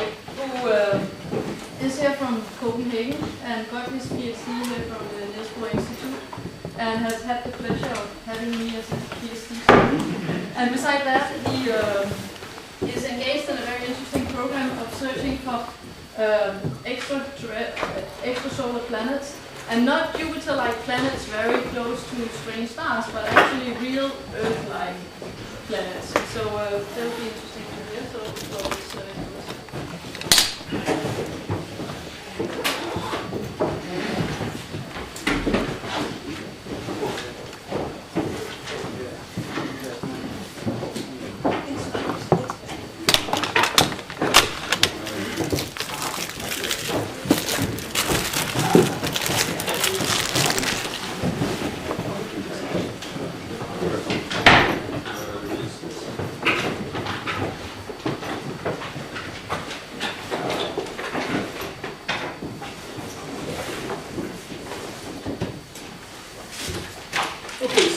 who is here from Copenhagen and got his PhD here from the Nesbø Institute and has had the pleasure of having me as a PhD student. And besides that, he is engaged in a very interesting program of searching for extrasolar planets, and not Jupiter-like planets very close to strange stars, but actually real Earth-like planets. So that will be interesting to hear. So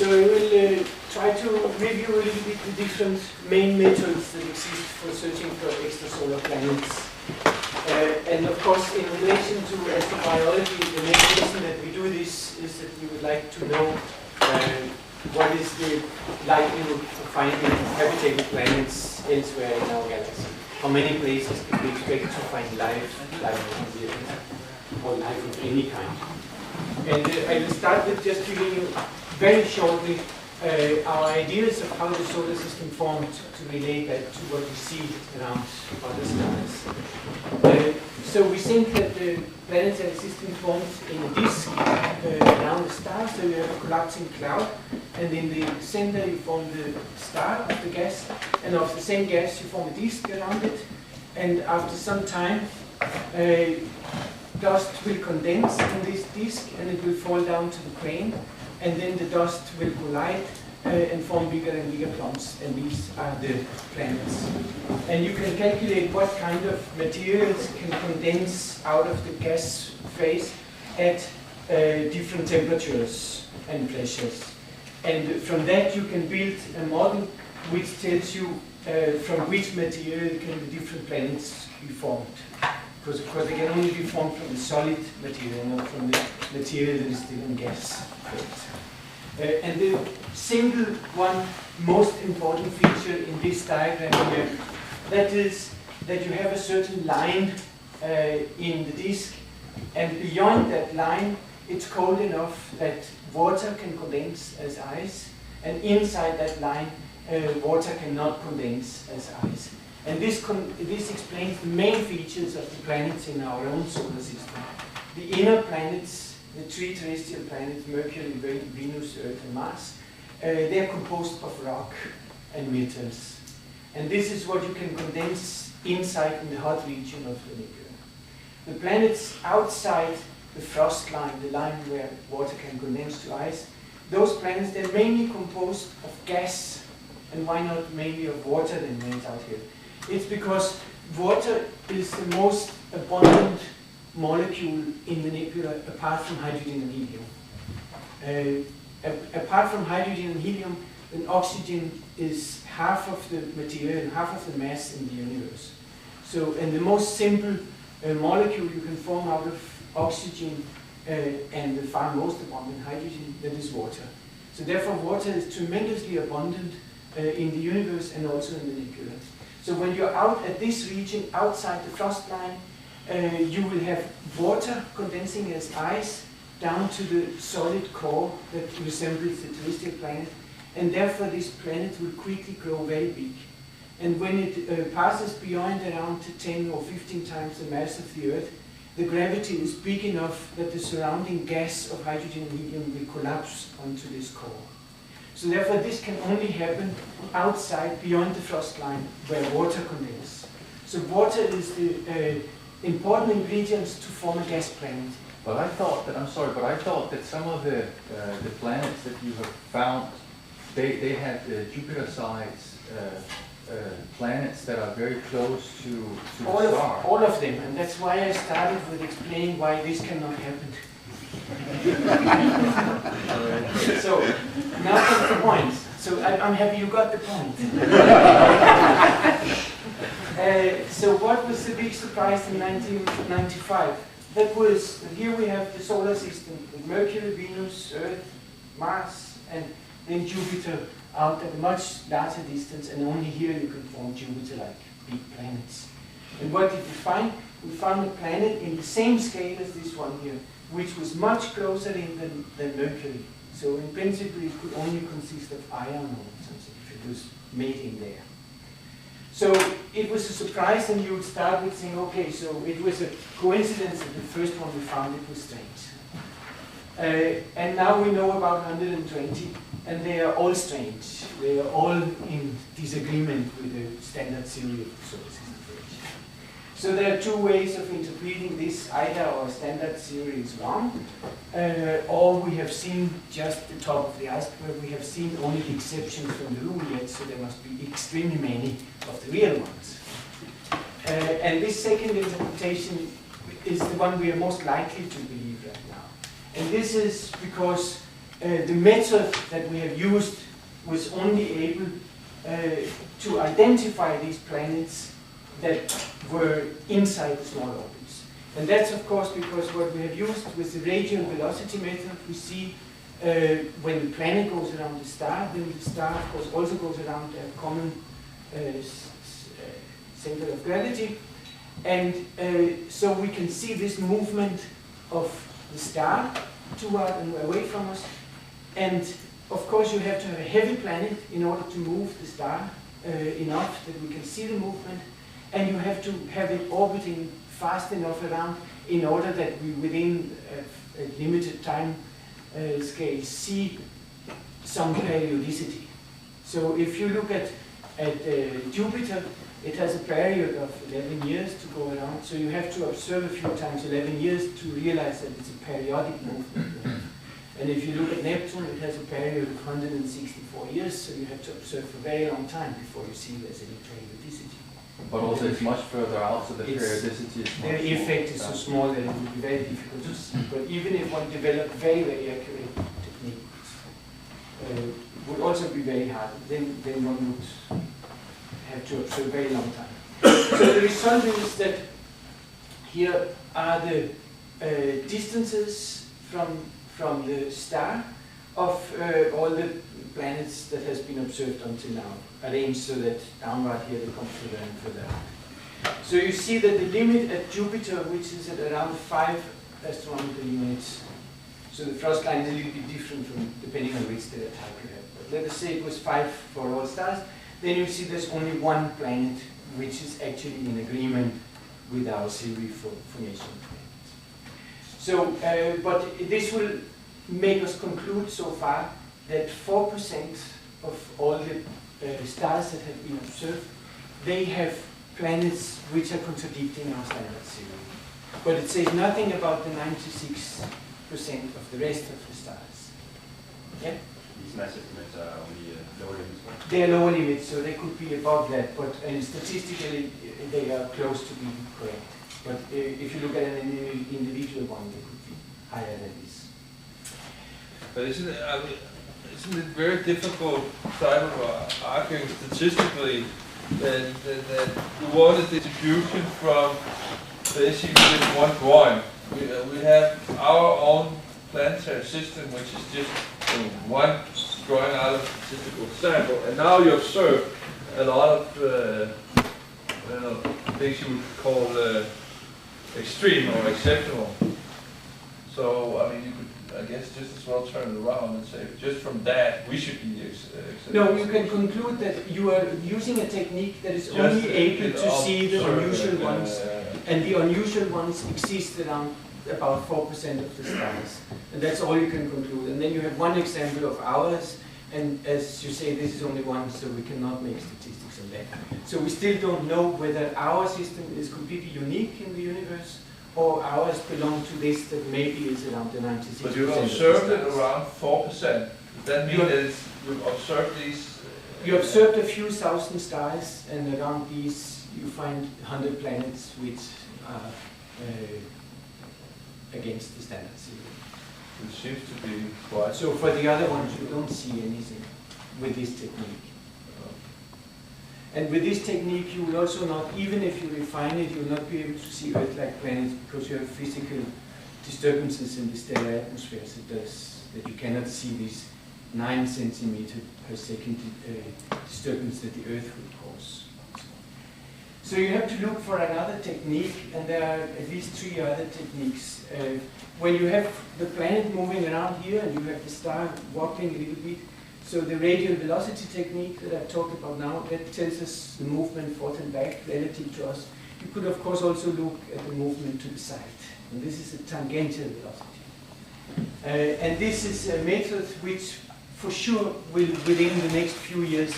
I will try to review a little bit the different main methods that exist for searching for extrasolar planets. And of course, in relation to astrobiology, the main reason that we do this is that we would like to know what is the likelihood of finding habitable planets elsewhere in our galaxy. How many places can we expect to find life on the Earth, or life of any kind? And I will start with just giving you very shortly our ideas of how the solar system formed to relate that to what we see around other stars. So we think that the planets are existing formed in a disk around the star, so you have a collapsing cloud, and in the center you form the star of the gas, and of the same gas you form a disk around it, and after some time dust will condense in this disk and it will fall down to the plane, and then the dust will collide and form bigger and bigger clumps, and these are the planets. And you can calculate what kind of materials can condense out of the gas phase at different temperatures and pressures. And from that you can build a model which tells you from which material can the different planets be formed. Because of course they can only be formed from the solid material, not from the material that is still in gas phase. And the single one most important feature in this diagram here, that is that you have a certain line in the disk, and beyond that line it's cold enough that water can condense as ice, and inside that line water cannot condense as ice. And this explains the main features of the planets in our own solar system. The inner planets, the three terrestrial planets, Mercury, Venus, Earth and Mars, they are composed of rock and metals. And this is what you can condense inside in the hot region of the nebula. The planets outside the frost line, the line where water can condense to ice, those planets, they're mainly composed of gas. And why not mainly of water than remains out here? It's because water is the most abundant molecule in the nebula apart from hydrogen and helium. Apart from hydrogen and helium, then oxygen is half of the material and half of the mass in the universe. So, and the most simple molecule you can form out of oxygen and the far most abundant hydrogen, that is water. So therefore water is tremendously abundant in the universe and also in the nebula. So when you're out at this region outside the frost line, you will have water condensing as ice down to the solid core that resembles the terrestrial planet, and therefore this planet will quickly grow very big. And when it passes beyond around 10 or 15 times the mass of the Earth, the gravity is big enough that the surrounding gas of hydrogen and helium will collapse onto this core. So therefore this can only happen outside, beyond the frost line, where water condenses. So water is the important ingredients to form a gas planet. But I thought that, I'm sorry, but I thought that some of the planets that you have found, they had Jupiter-sized planets that are very close to the star. All of them, and that's why I started with explaining why this cannot happen. So, now comes the point. So I'm happy you got the point. So what was the big surprise in 1995? That was, here we have the solar system with Mercury, Venus, Earth, Mars, and then Jupiter out at a much larger distance, and only here you can form Jupiter-like big planets. And what did we find? We found a planet in the same scale as this one here, which was much closer in than Mercury. So in principle it could only consist of iron or something if it was mating there. So it was a surprise, and you would start with saying, okay, so it was a coincidence that the first one we found it was strange. And now we know about 120, and they are all strange. They are all in disagreement with the standard theory of the solar system. So there are two ways of interpreting this. Either our standard theory is wrong, or we have seen just the top of the iceberg. We have seen only the exceptions from the rule yet, so there must be extremely many of the real ones. And this second interpretation is the one we are most likely to believe right now. And this is because the method that we have used was only able to identify these planets that were inside the small orbits. And that's of course because what we have used with the radial velocity method, we see when the planet goes around the star, then the star of course also goes around a common center of gravity. And so we can see this movement of the star toward and away from us. And of course you have to have a heavy planet in order to move the star enough that we can see the movement. And you have to have it orbiting fast enough around in order that we, within a limited time scale, see some periodicity. So if you look at Jupiter, it has a period of 11 years to go around. So you have to observe a few times 11 years to realize that it's a periodic movement. And if you look at Neptune, it has a period of 164 years. So you have to observe for a very long time before you see there's any periodicity. But also it's much further out, so the periodicity is much the effect is so small that it would be very difficult to see. But even if one developed very, very accurate techniques, would also be very hard. Then one would have to observe a very long time. So the result is that here are the distances from the star of all the planets that has been observed until now, arranged so that downward here they come further and further out. So you see that the limit at Jupiter, which is at around 5 astronomical units, so the frost line is a little bit different from depending on which data type you have. But let us say it was 5 for all stars, then you see there's only one planet which is actually in agreement with our theory for formation of planets. So, but this will make us conclude so far that 4% of all the stars that have been observed, they have planets which are contradicting our standard theory. But it says nothing about the 96% of the rest of the stars. Yeah? These mass estimates are only lower limits. They are lower limits, so they could be above that, but statistically they are close to being correct. But if you look at an individual one, they could be higher than this. But isn't it very difficult type of arguing statistically that you want a distribution from basically just one drawing? We have our own planetary system, which is just one drawing out of a statistical sample, and now you observe a lot of things you would call extreme or exceptional. So, I mean, you could, I guess, just as well turn it around and say, just from that, we should be exceptional. No, you can conclude that you are using a technique that is just only able to see the unusual ones, and the unusual ones exist around about 4% of the stars. And that's all you can conclude. And then you have one example of ours, and as you say, this is only one, so we cannot make statistics on that. So we still don't know whether our system is completely unique in the universe, or ours belong to this that maybe is around the 96%. But you've observed it around 4%. Does that mean that you've observed these? You observed a few thousand stars, and around these you find 100 planets which are against the standard theory. It seems to be quite. So for the other ones, you don't see anything with this technique. And with this technique, you will also not, even if you refine it, you will not be able to see Earth-like planets because you have physical disturbances in the stellar atmosphere that you cannot see these 9 centimeter per second disturbance that the Earth would cause. So you have to look for another technique, and there are at least 3 other techniques. When you have the planet moving around here and you have the star wobbling a little bit, so the radial velocity technique that I've talked about now, that tells us the movement forth and back relative to us. You could of course also look at the movement to the side. And this is a tangential velocity. And this is a method which for sure will, within the next few years,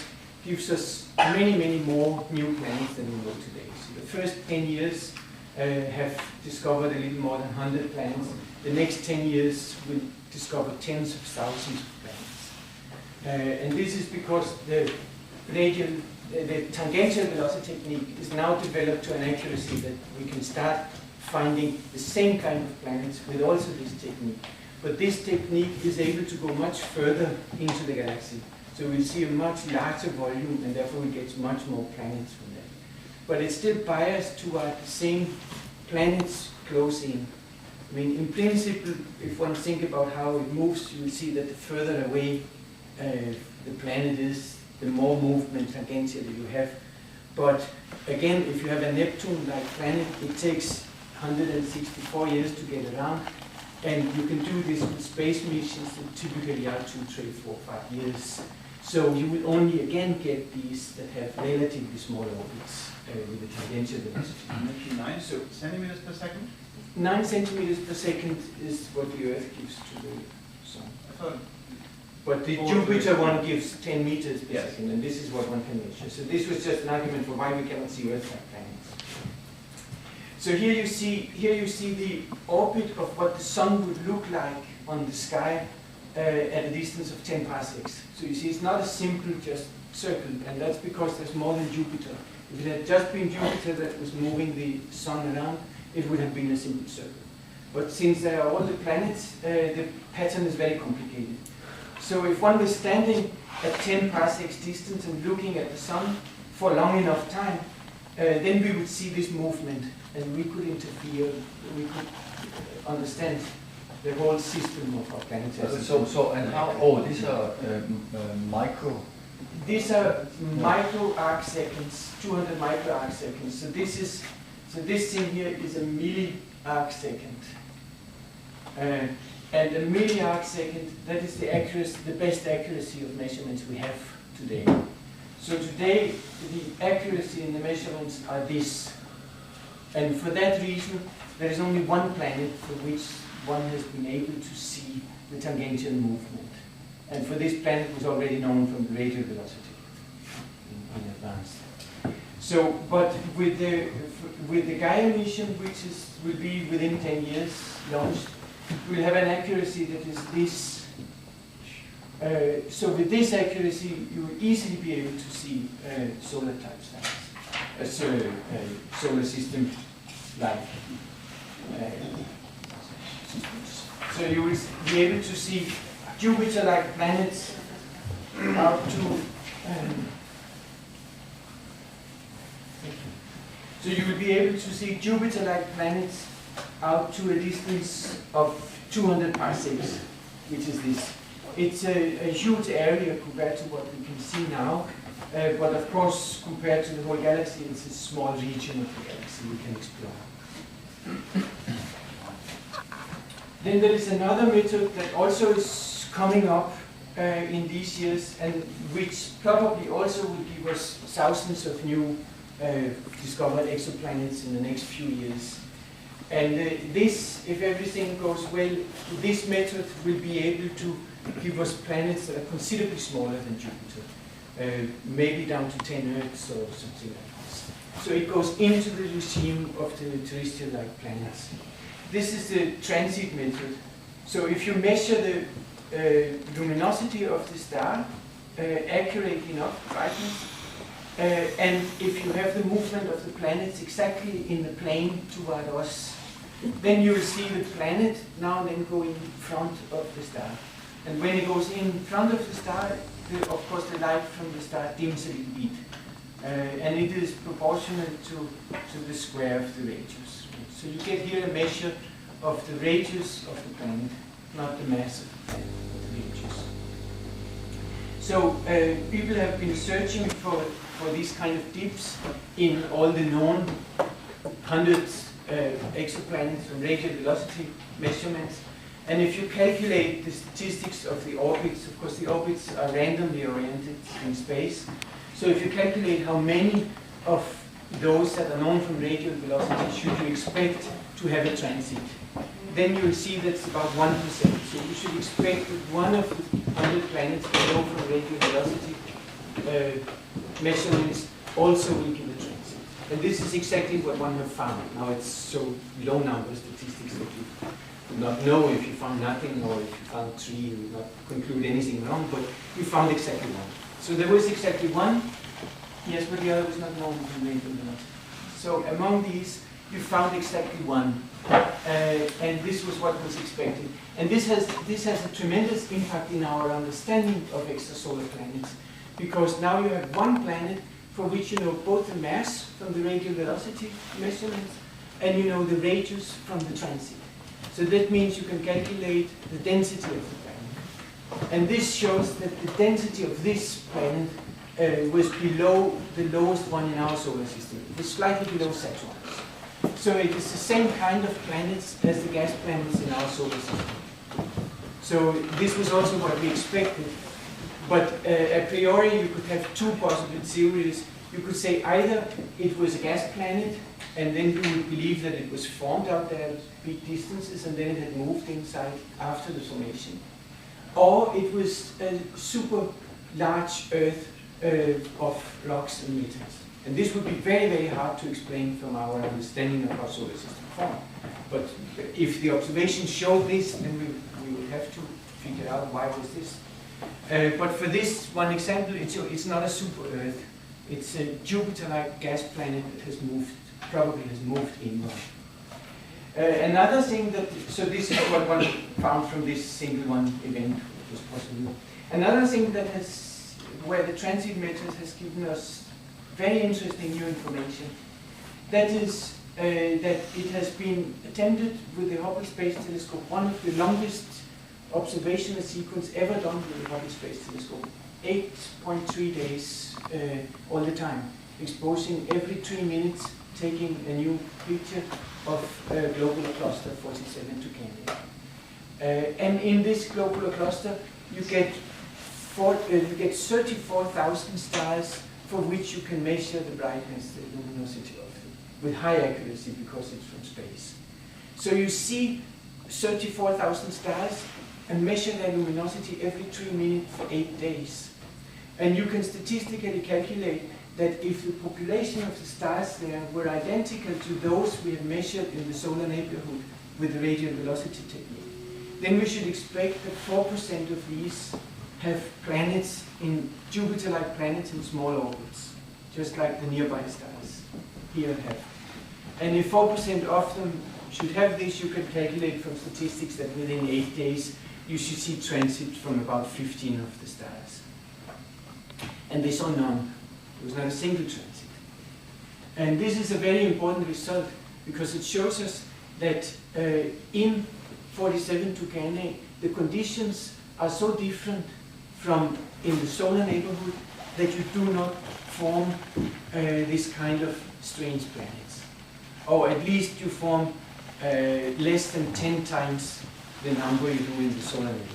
gives us many, many more new planets than we know today. So the first 10 years have discovered a little more than 100 planets. The next 10 years will discover tens of thousands of planets. And this is because the tangential velocity technique is now developed to an accuracy that we can start finding the same kind of planets with also this technique. But this technique is able to go much further into the galaxy. So we'll see a much larger volume, and therefore we get much more planets from that. But it's still biased toward the same planets close in. I mean, in principle, if one thinks about how it moves, you will see that the further away the planet is, the more movement tangentially you have. But again, if you have a Neptune-like planet, it takes 164 years to get around. And you can do this with space missions that typically are 2, 3, 4, 5 years. So you will only again get these that have relatively small orbits with the tangential velocity. 9 centimeters per second? 9 centimeters per second is what the Earth gives to the Sun. I thought. But the Jupiter one gives 10 meters per Yes. second, and this is what one can measure. So this was just an argument for why we cannot see Earth-like planets. So here you see the orbit of what the Sun would look like on the sky at a distance of 10 parsecs. So you see, it's not a simple just circle, and that's because there's more than Jupiter. If it had just been Jupiter that was moving the Sun around, it would have been a simple circle. But since there are all the planets, the pattern is very complicated. So if one was standing at 10 parsecs distance and looking at the Sun for long enough time, then we would see this movement, and we could interfere, we could understand the whole system of our planetary system. And how, oh, these are micro? These are micro arc seconds, 200 micro arc seconds. So this thing here is a milli arc second. And a milli arc second, that is the best accuracy of measurements we have today. So today, the accuracy in the measurements are this. And for that reason, there is only one planet for which one has been able to see the tangential movement. And for this planet was already known from the radial velocity in advance. So, but with the Gaia mission, which will be within 10 years launched, we'll have an accuracy that is this. So with this accuracy, you will easily be able to see solar type stars, solar system like. So you will be able to see Jupiter-like planets out to. So you will be able to see Jupiter-like planets out to a distance of 200 parsecs, which is this. It's a huge area compared to what we can see now, but of course, compared to the whole galaxy, it's a small region of the galaxy we can explore. Then there is another method that also is coming up in these years, and which probably also will give us thousands of new discovered exoplanets in the next few years. And this, if everything goes well, this method will be able to give us planets that are considerably smaller than Jupiter, maybe down to 10 Earths or something like this. So it goes into the regime of the terrestrial-like planets. This is the transit method. So if you measure the luminosity of the star, accurate enough brightness, and if you have the movement of the planets exactly in the plane toward us, then you will see the planet now and then go in front of the star. And when it goes in front of the star, of course the light from the star dims a little bit. and it is proportionate to the square of the radius. So you get here a measure of the radius of the planet, not the mass of the planet, but the radius. So people have been searching for these kind of dips in all the known hundreds exoplanets from radial velocity measurements. And if you calculate the statistics of the orbits, of course the orbits are randomly oriented in space. So if you calculate how many of those that are known from radial velocity should you expect to have a transit, then you will see that's about 1%. So you should expect that one of the 100 planets below from radial velocity measurements also will give a transit. And this is exactly what one have found. Now it's so low number statistics that you would not know if you found nothing, or if you found 3, you would not conclude anything wrong, but you found exactly one. So there was exactly one, yes, but the other was not known from radial velocity. So among these, you found exactly one, and this was what was expected. And this has a tremendous impact in our understanding of extrasolar planets, because now you have one planet for which you know both the mass from the radial velocity measurements, and you know the radius from the transit. So that means you can calculate the density of the planet. And this shows that the density of this planet was below the lowest one in our solar system. It was slightly below Saturn's. So it is the same kind of planets as the gas planets in our solar system. So this was also what we expected. But a priori, you could have two possible theories. You could say either it was a gas planet, and then you would believe that it was formed out there at big distances, and then it had moved inside after the formation. Or it was a super large Earth of rocks and metals. And this would be very, very hard to explain from our understanding of how solar system formed. But if the observations show this, then we would have to figure out why was this. But for this one example, it's not a super Earth. It's a Jupiter-like gas planet that has moved, probably has moved inward. Another thing that, so this is what one found from this single one event, which was possible. Another thing that has, where the transit method has given us very interesting new information, that is that it has been attempted with the Hubble Space Telescope, one of the longest observational sequence ever done with the Hubble Space Telescope. 8.3 days all the time, exposing every 3 minutes, taking a new picture of globular cluster 47 Tucanae. And in this globular cluster, you get 34,000 stars for which you can measure the brightness, the luminosity of them, with high accuracy because it's from space. So you see 34,000 stars and measure their luminosity every 3 minutes for 8 days. And you can statistically calculate that if the population of the stars there were identical to those we have measured in the solar neighborhood with the radial velocity technique, then we should expect that 4% of these have planets in Jupiter-like planets in small orbits, just like the nearby stars here have. And if 4% of them should have this, you can calculate from statistics that within 8 days you should see transit from about 15 of the stars. And they saw none. There was not a single transit. And this is a very important result because it shows us that in 47 Tucanae, the conditions are so different from in the solar neighborhood that you do not form this kind of strange planets. Or at least you form less than 10 times the number you do in the solar neighborhood.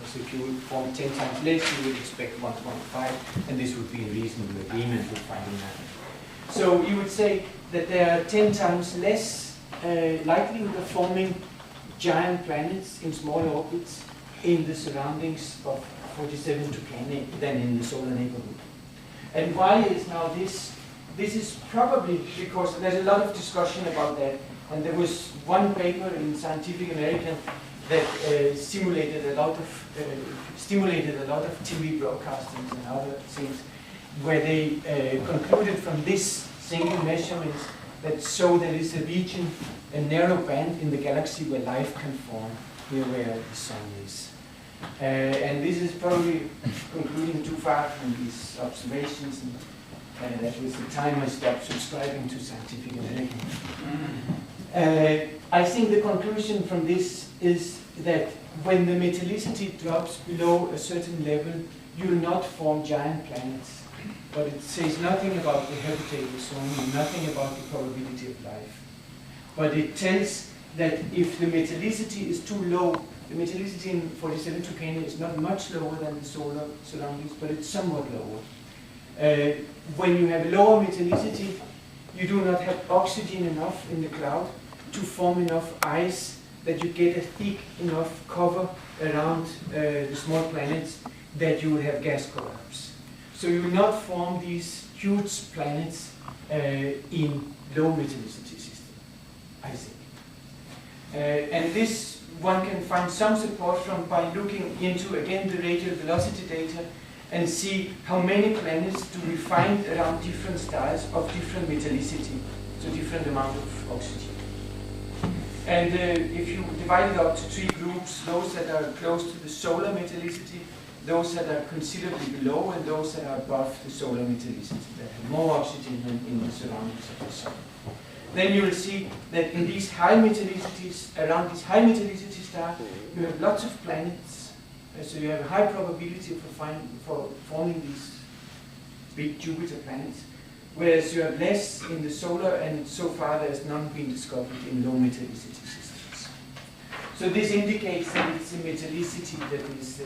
Because if you would form 10 times less, you would expect 1.5, and this would be a reasonable agreement with finding that. So you would say that there are 10 times less likelihood of forming giant planets in small orbits in the surroundings of 47 Tucanae than in the solar neighborhood. And why is now this? This is probably because there's a lot of discussion about that. And there was one paper in Scientific American that stimulated a lot of TV broadcastings and other things, where they concluded from this single measurement that so there is a region, a narrow band in the galaxy where life can form, here where the sun is. And this is probably concluding too far from these observations. That was the time I stopped subscribing to Scientific American. I think the conclusion from this is that when the metallicity drops below a certain level, you will not form giant planets. But it says nothing about the habitable zone and nothing about the probability of life. But it tells that if the metallicity is too low, the metallicity in 47 Tucana is not much lower than the solar surroundings, but it's somewhat lower. When you have lower metallicity, you do not have oxygen enough in the cloud to form enough ice that you get a thick enough cover around the small planets that you will have gas collapse. So you will not form these huge planets in low metallicity system, I think. And this one can find some support from by looking into, again, the radial velocity data and see how many planets do we find around different stars of different metallicity, so different amount of oxygen. And if you divide it up to 3 groups, those that are close to the solar metallicity, those that are considerably below, and those that are above the solar metallicity, that have more oxygen than in the surroundings of the sun. Then you will see that in these high metallicities, around these high metallicity stars, you have lots of planets. So you have a high probability for forming these big Jupiter planets, whereas you have less in the solar, and so far there's none been discovered in low metallicity systems. So this indicates that it's the metallicity that is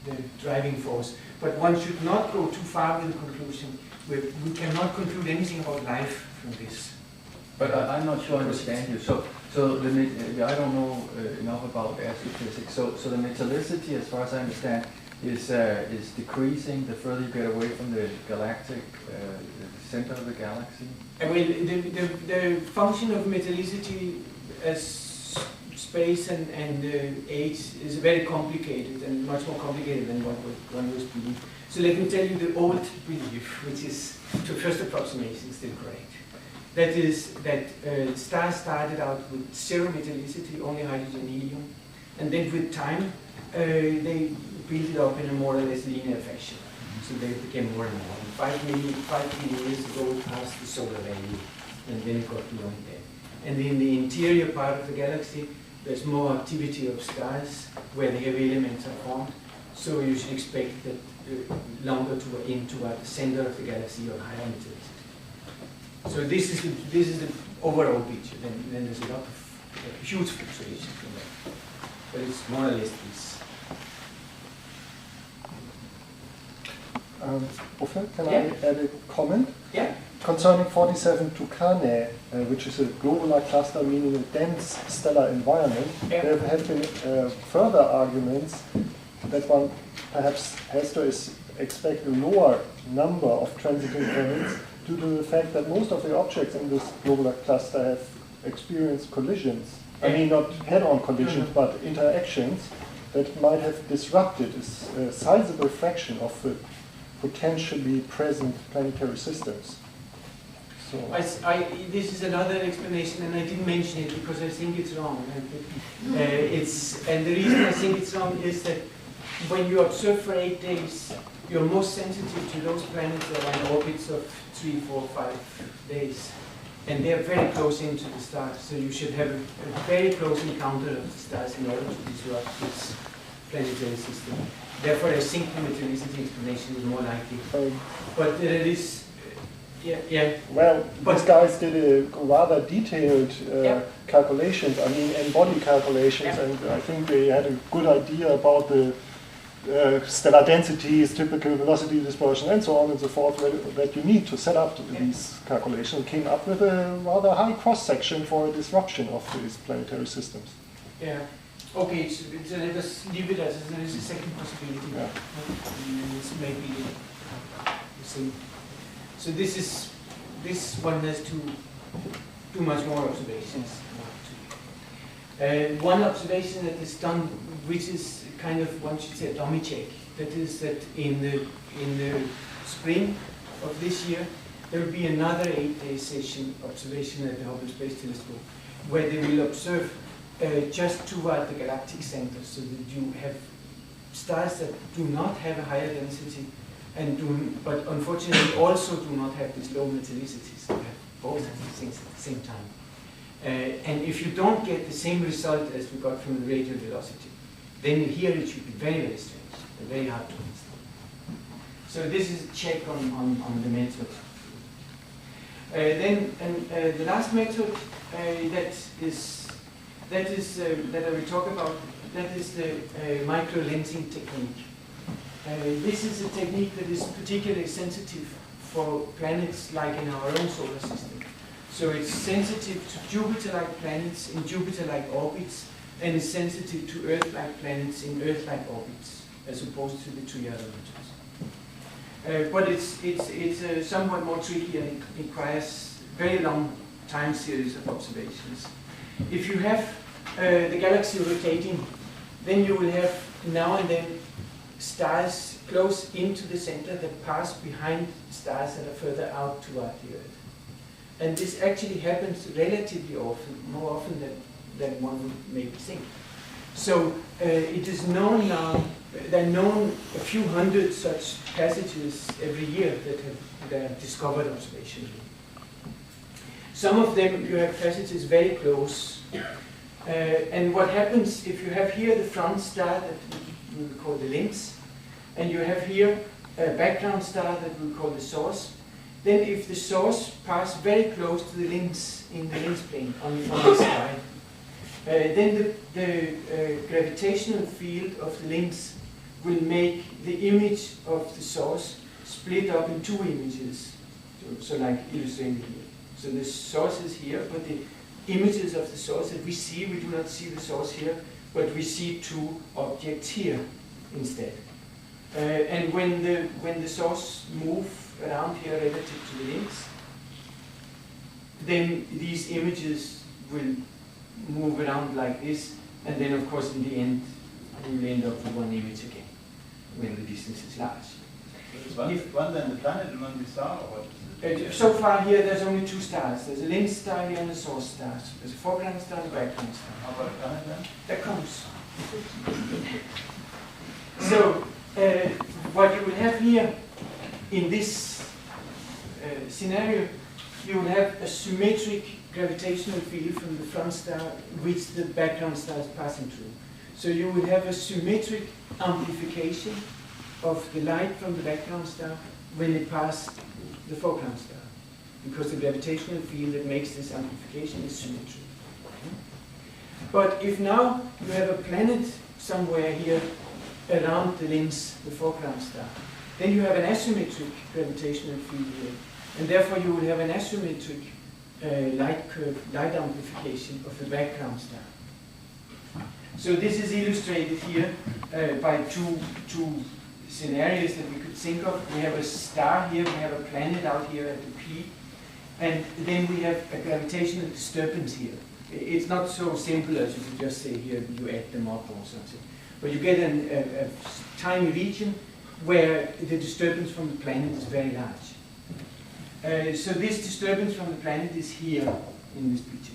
the driving force. But one should not go too far with the conclusion. We cannot conclude anything about life from this. But I'm not sure I understand you. So I don't know enough about astrophysics. So the metallicity, as far as I understand, is decreasing the further you get away from the galactic the center of the galaxy. Well, the function of metallicity as space and age is very complicated and much more complicated than what one was believed. So let me tell you the old belief, which is, to first approximation, still correct. That is that stars started out with zero metallicity, only hydrogen and helium, and then with time they built it up in a more or less linear fashion. So they became more and more. And 5 billion years ago it passed the solar value, and then it got beyond that. And in the interior part of the galaxy, there's more activity of stars where the heavy elements are formed. So you should expect that longer toward the center of the galaxy or higher metallicity. So this is the overall picture. Then there's a lot of huge fluctuations from that. But it's more or less this. Uffe, can I add a comment? Yeah. Concerning 47 Tucanae, which is a globular cluster, meaning a dense stellar environment, there have been further arguments that one perhaps has to expect a lower number of transiting planets due to the fact that most of the objects in this globular cluster have experienced collisions. I mean, not head-on collisions, but interactions that might have disrupted a sizable fraction of the potentially present planetary systems. So this is another explanation, and I didn't mention it because I think it's wrong. And the reason I think it's wrong is that when you observe for 8 days, you're most sensitive to those planets that are in orbits of 3, 4, 5 days. And they're very close into the stars, so you should have a very close encounter of the stars in order to disrupt this planetary system. Therefore, I think the metallicity explanation is more likely. But it is, Well, these guys did a rather detailed calculations, I mean, n-body calculations, and I think they had a good idea about the stellar densities, typical velocity dispersion, and so on and so forth, that you need to set up these calculations, came up with a rather high cross-section for a disruption of these planetary systems. Yeah. Okay, so let us leave it as there is a second possibility. Yeah. This may be the same. So this one has to do much more observations. One observation that is done, which is kind of, one should say, a dummy check. That is that in the spring of this year, there will be another 8-day session observation at the Hubble Space Telescope, where they will observe just toward the galactic center, so that you have stars that do not have a higher density, but unfortunately also do not have this low metallicity, so they have both of these things at the same time. And if you don't get the same result as we got from the radial velocity, then here it should be very, very strange, and very hard to understand. So this is a check on the method. The last method that I will talk about, that is the micro-lensing technique. This is a technique that is particularly sensitive for planets like in our own solar system. So it's sensitive to Jupiter-like planets in Jupiter-like orbits, and is sensitive to Earth-like planets in Earth-like orbits, as opposed to the two other methods. But it's somewhat more tricky, and it requires very long time series of observations. If you have the galaxy rotating, then you will have now and then stars close into the center that pass behind stars that are further out toward the Earth. And this actually happens relatively often, more often than one would maybe think. So it is known now, there are known a few hundred such passages every year that are discovered observationally. Some of them you have passages very close. And what happens if you have here the front star that we will call the lens, and you have here a background star that we call the source, then if the source passes very close to the lens in the lens plane on the sky, then the gravitational field of the lens will make the image of the source split up in two images, so like illustrated here. So the source is here, but the images of the source that we see, we do not see the source here, but we see two objects here instead. And when the source moves around here relative to the lens, then these images will move around like this, and then of course in the end we will end up with one image again when the distance is large. Is one then the planet and one the star, or what? So far here there's only two stars. There's a lens star here and a source star. There's a foreground star and a background star. How about a planet then? That comes. So what you will have here in this scenario, you will have a symmetric gravitational field from the front star which the background star is passing through. So you will have a symmetric amplification of the light from the background star when it passes the foreground star, because the gravitational field that makes this amplification is symmetric. But if now you have a planet somewhere here around the lens, the foreground star, then you have an asymmetric gravitational field here, and therefore you will have an asymmetric light curve, light amplification of the background star. So this is illustrated here by two scenarios that we could think of. We have a star here, we have a planet out here at the peak, and then we have a gravitational disturbance here. It's not so simple as you could just say here, you add them up or something. But you get a tiny region where the disturbance from the planet is very large. So this disturbance from the planet is here in this picture.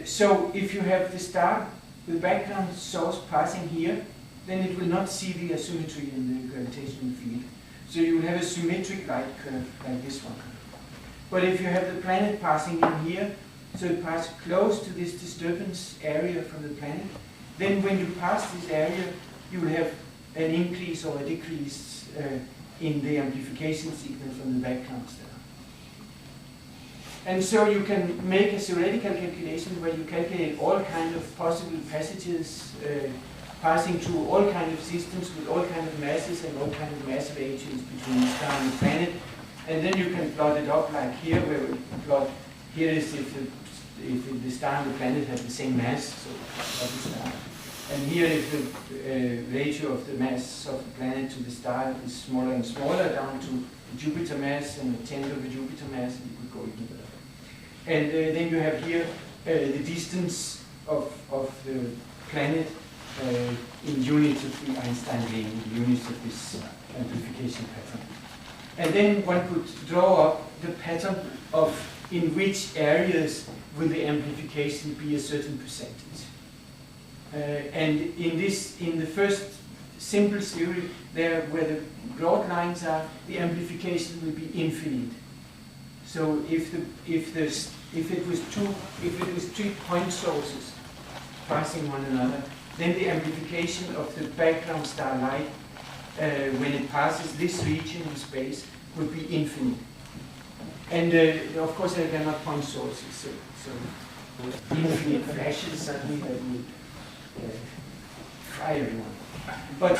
So if you have the star with the background source passing here, then it will not see the asymmetry in the gravitational field. So you will have a symmetric light curve like this one. But if you have the planet passing in here, so it passes close to this disturbance area from the planet, then when you pass this area, you will have an increase or a decrease in the amplification signal from the background star. And so you can make a theoretical calculation where you calculate all kinds of possible passages passing through all kinds of systems with all kinds of masses and all kinds of mass variations between the star and the planet. And then you can plot it up like here, where we plot here is if the star and the planet have the same mass, so of the star. And here if the ratio of the mass of the planet to the star is smaller and smaller, down to the Jupiter mass and a tenth of the Jupiter mass, and you could go even better. And then you have here the distance of the planet in units of the Einstein ring, units of this amplification pattern. And then one could draw up the pattern of in which areas will the amplification be a certain percentage. And in the first simple theory there where the broad lines are, the amplification will be infinite. So if it was 3 point sources passing one another, then the amplification of the background star light when it passes this region in space would be infinite. And of course they are not point sources, so infinite flashes suddenly that would fry everyone. But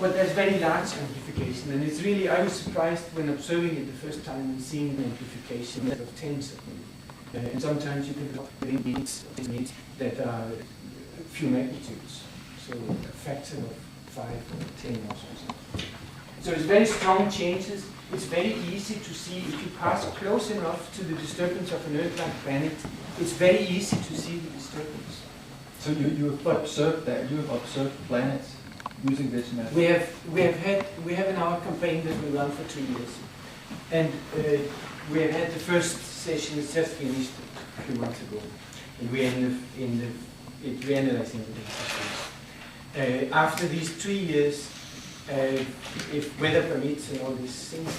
but there's very large amplification, and it's really, I was surprised when observing it the first time and seeing the amplification of tens of millions. And sometimes you can look at beats that are a few magnitudes, so a factor of 5 or 10 or something. So it's very strong changes. It's very easy to see if you pass close enough to the disturbance of an Earth-like planet. It's very easy to see the disturbance. So you have observed that, you have observed planets using this method? We have in our campaign that we run for 2 years, and we have had the first session is just finished a few months ago, and we ended I think the day. After these 3 years, if weather permits and all these things,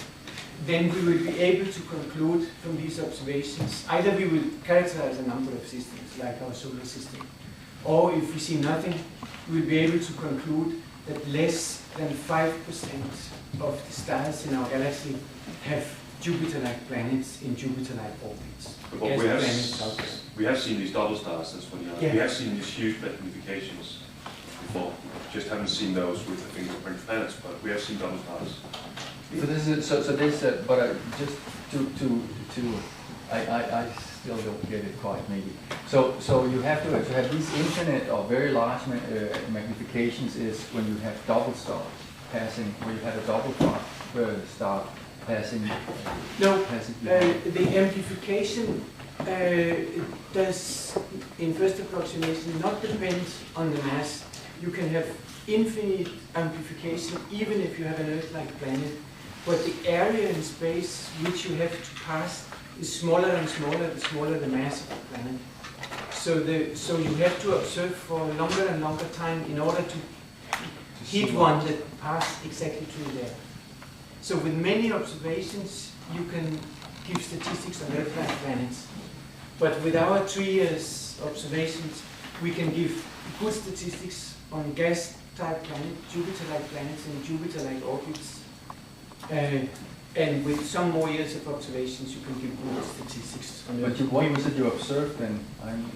then we will be able to conclude from these observations, either we will characterize a number of systems like our solar system, or if we see nothing, we'll be able to conclude that less than 5% of the stars in our galaxy have Jupiter-like planets in Jupiter-like orbits. But we have seen these double stars, that's funny. Yeah. We have seen these huge magnifications before. Just haven't seen those with the fingerprint planets, but we have seen double stars. So this is but just I still don't get it quite maybe. So you have to have these infinite or very large magnifications is when you have double stars passing, where you have a double star passing. The amplification does, in first approximation, not depend on the mass. You can have infinite amplification even if you have an Earth-like planet, but the area in space which you have to pass is smaller and smaller the smaller the mass of the planet. So you have to observe for longer and longer time in order to hit one that passed exactly through there. So with many observations you can give statistics on Earth-like planets, but with our 3 years observations we can give good statistics on gas-type planets, Jupiter-like planets and Jupiter-like orbits. And with some more years of observations, you can give good statistics on But what was it you observed then?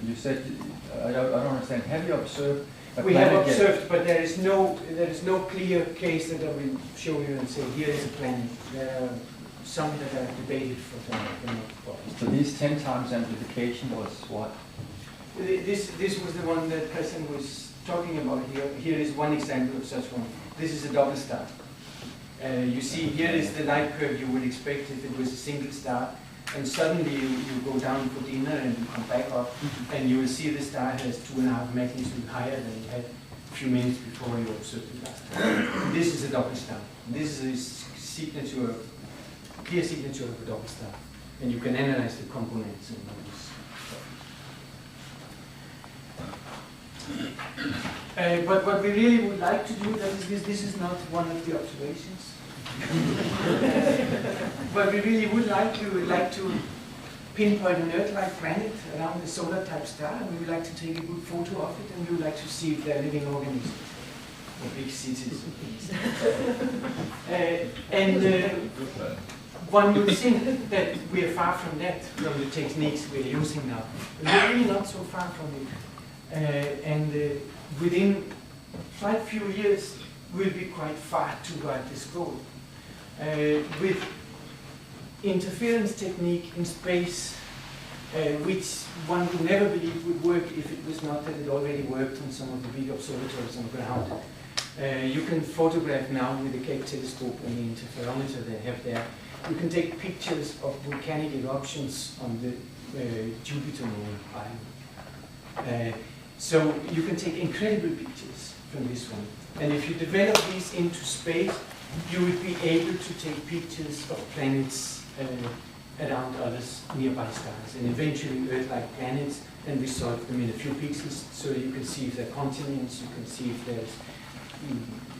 You said, I don't understand. Have you observed a We planet have observed, but there is no clear case that I will show you and say, here is a planet. There are some that are debated for them. So these 10 times amplification was what? This was the one that Christian was talking about here. Here is one example of such one. This is a double star. You see, here is the light curve you would expect if it was a single star, and suddenly you go down for dinner and you come back up, and you will see the star has 2.5 magnitude higher than it had a few minutes before you observed it last time. This is a double star. This is a signature, clear signature of a double star, and you can analyze the components and all this stuff. But what we really would like to do, that is this is not one of the observations. But we really would like to pinpoint an Earth-like planet around the solar type star, and we would like to take a good photo of it, and we would like to see if there are living organisms or big cities. One would think that we are far from that, from the techniques we are using now. But we're really not so far from it. Within quite a few years, we'll be quite far toward this goal. With interference technique in space, which one would never believe would work if it was not that it already worked on some of the big observatories on the ground. You can photograph now with the Keck telescope and the interferometer they have there. You can take pictures of volcanic eruptions on the Jupiter moon island. So you can take incredible pictures from this one. And if you develop these into space, you would be able to take pictures of planets around others nearby stars, and eventually Earth-like planets, and resolve them in a few pixels, so you can see if there are continents, you can see if there's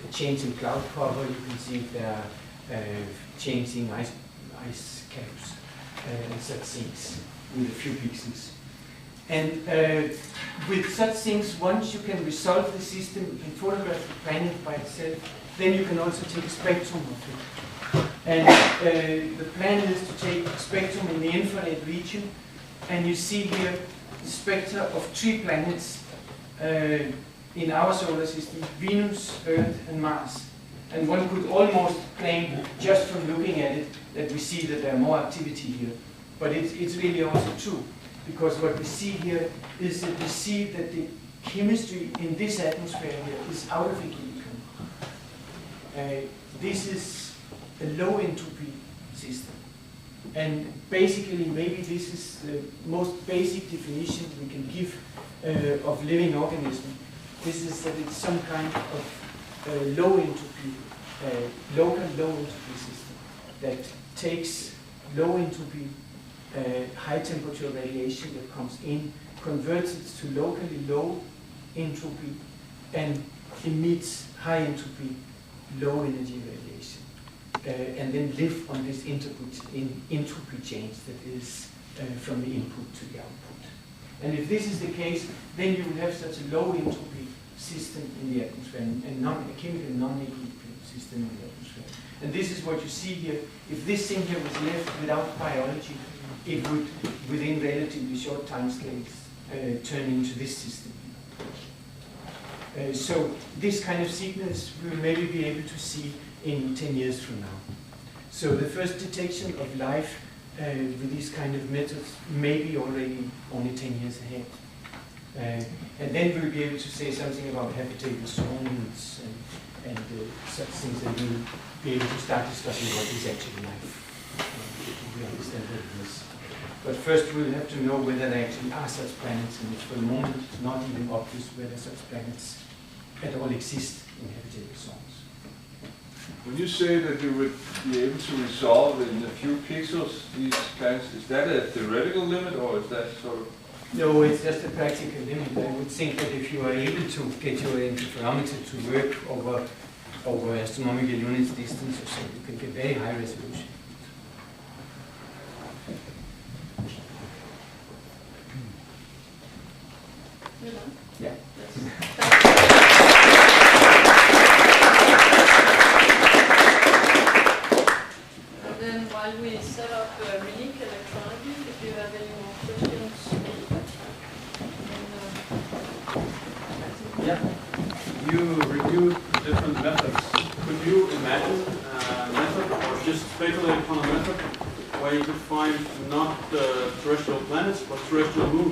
a change in cloud cover. You can see if there are changing ice caps and such things with a few pixels. And with such things, once you can resolve the system, you can photograph the planet by itself, then you can also take a spectrum of it. And the plan is to take a spectrum in the infrared region, and you see here the spectra of 3 planets in our solar system: Venus, Earth, and Mars. And one could almost claim, just from looking at it, that we see that there's more activity here. But it's really also true, because what we see here is that we see that the chemistry in this atmosphere here is out of equilibrium. This is a low entropy system. And basically, maybe this is the most basic definition we can give of living organism. This is that it's some kind of low entropy, local low entropy system that takes low entropy, high temperature radiation that comes in, converts it to locally low entropy, and emits high entropy, low energy radiation. And then live on this entropy change that is from the input to the output. And if this is the case, then you will have such a low entropy system in the atmosphere, and a chemical non-equilibrium system in the atmosphere. And this is what you see here. If this thing here was left without biology, it would, within relatively short timescales, turn into this system. So this kind of signals we will maybe be able to see in 10 years from now. So the first detection of life with these kind of methods may be already only 10 years ahead. And then we'll be able to say something about habitable zones and such things, that we'll be able to start discussing what is actually life. We understand what it is. But first we'll have to know whether there actually are such planets, and it's for the moment not even obvious whether such planets at all exist in habitable zones. When you say that you would be able to resolve in a few pixels these planets, is that a theoretical limit, or is that sort of? No, it's just a practical limit. I would think that if you are able to get your interferometer to work over astronomical units distance or so, you can get very high resolution. You know? Yeah. And then while we set up Relic electronically, if you have any more questions. Yeah. You reviewed different methods. Could you imagine a method, or just speculate upon a method, where you could find not terrestrial planets, but terrestrial moons?